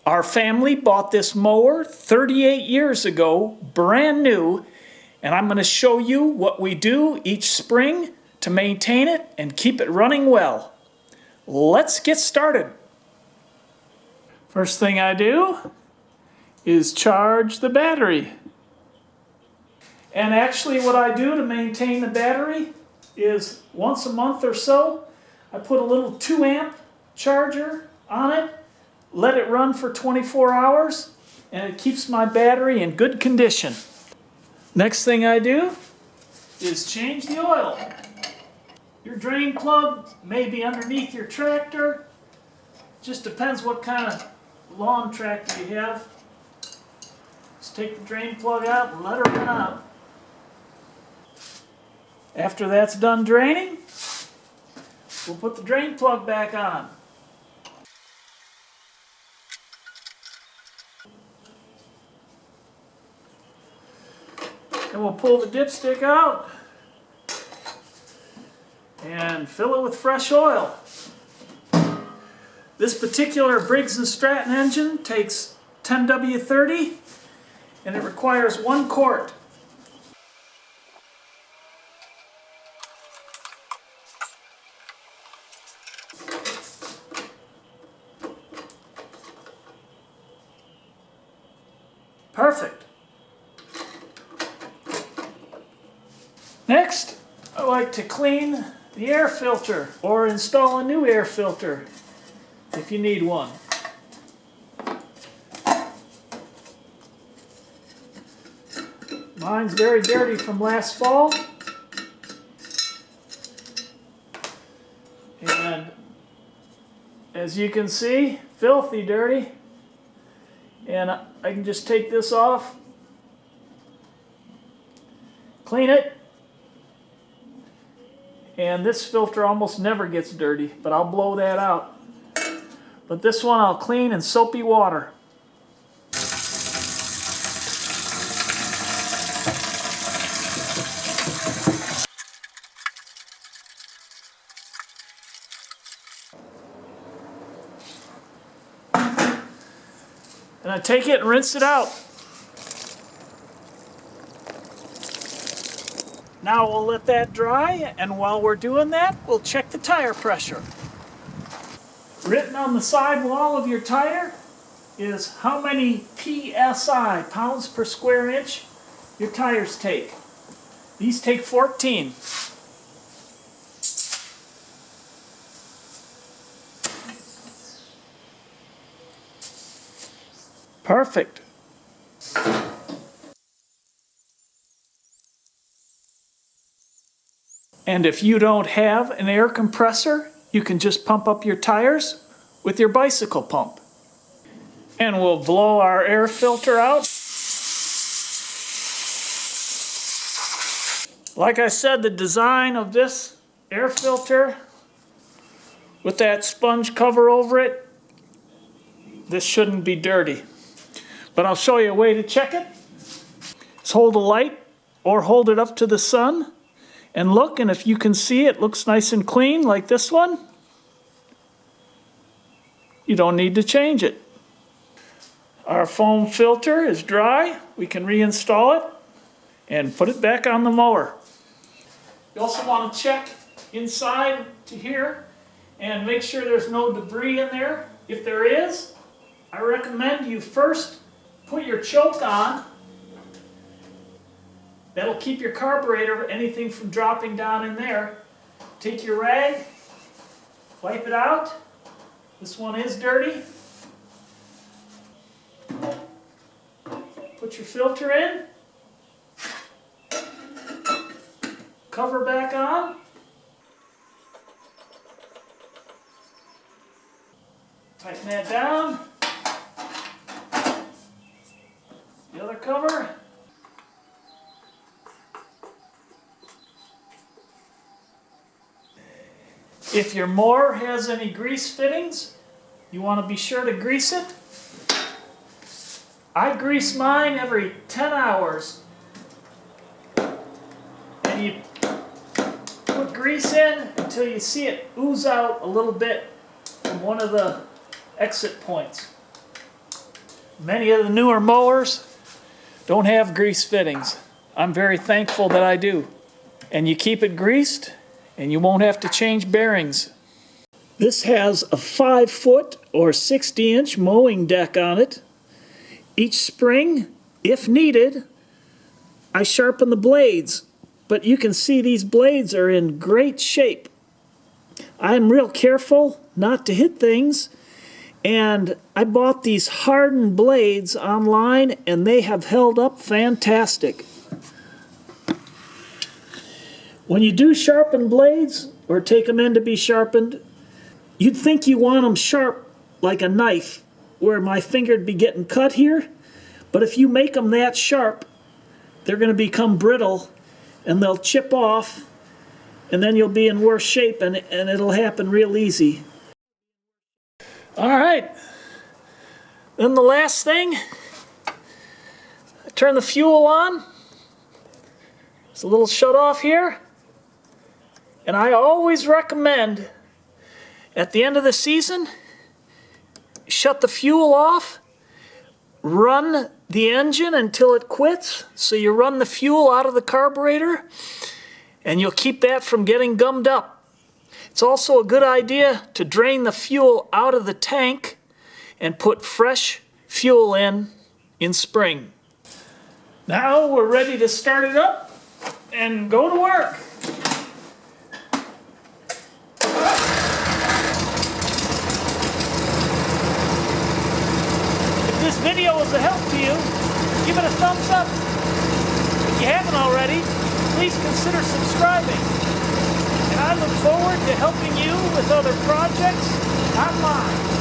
Our family bought this mower 38 years ago, brand new, and I'm going to show you what we do each spring to maintain it and keep it running well. Let's get started. First thing I do is charge the battery. And actually what I do to maintain the battery is once a month or so, I put a little 2 amp charger on it, let it run for 24 hours, and it keeps my battery in good condition. Next thing I do is change the oil. Your drain plug may be underneath your tractor. Just depends what kind of lawn tractor you have. Just take the drain plug out and let her run out. After that's done draining, we'll put the drain plug back on. And we'll pull the dipstick out and fill it with fresh oil. This particular Briggs and Stratton engine takes 10W30 and it requires 1 quart. Perfect. Next, I like to clean the air filter or install a new air filter if you need one. Mine's very dirty from last fall. And as you can see, filthy dirty. And I can just take this off, clean it. And this filter almost never gets dirty, but I'll blow that out. But this one I'll clean in soapy water. And I take it and rinse it out. Now we'll let that dry, and while we're doing that, we'll check the tire pressure. Written on the side wall of your tire is how many PSI, pounds per square inch, your tires take. These take 14. Perfect. And if you don't have an air compressor, you can just pump up your tires with your bicycle pump. And we'll blow our air filter out. Like I said, the design of this air filter with that sponge cover over it, this shouldn't be dirty. But I'll show you a way to check it. Just hold a light or hold it up to the sun and look, and if you can see it looks nice and clean like this one, you don't need to change it. Our foam filter is dry. We can reinstall it and put it back on the mower. You also want to check inside to here and make sure there's no debris in there. If there is, I recommend you first put your choke on. That'll keep your carburetor, anything from dropping down in there. Take your rag, wipe it out. This one is dirty. Put your filter in. Cover back on. Tighten that down. The other cover. If your mower has any grease fittings, you want to be sure to grease it. I grease mine every 10 hours. And you put grease in until you see it ooze out a little bit from one of the exit points. Many of the newer mowers don't have grease fittings. I'm very thankful that I do. And you keep it greased and you won't have to change bearings. This has a 5-foot or 60-inch mowing deck on it. Each spring, if needed, I sharpen the blades, but you can see these blades are in great shape. I'm real careful not to hit things, and I bought these hardened blades online and they have held up fantastic. When you do sharpen blades or take them in to be sharpened, you'd think you want them sharp like a knife, where my finger'd be getting cut here, but if you make them that sharp, they're going to become brittle and they'll chip off, and then you'll be in worse shape, and it'll happen real easy. All right, then the last thing, I turn the fuel on. There's a little shut off here, and I always recommend at the end of the season, shut the fuel off, run the engine until it quits, so you run the fuel out of the carburetor and you'll keep that from getting gummed up. It's also a good idea to drain the fuel out of the tank and put fresh fuel in spring. Now we're ready to start it up and go to work. If this video was a help to you, give it a thumbs up. If you haven't already, please consider subscribing. And I look forward to helping you with other projects online.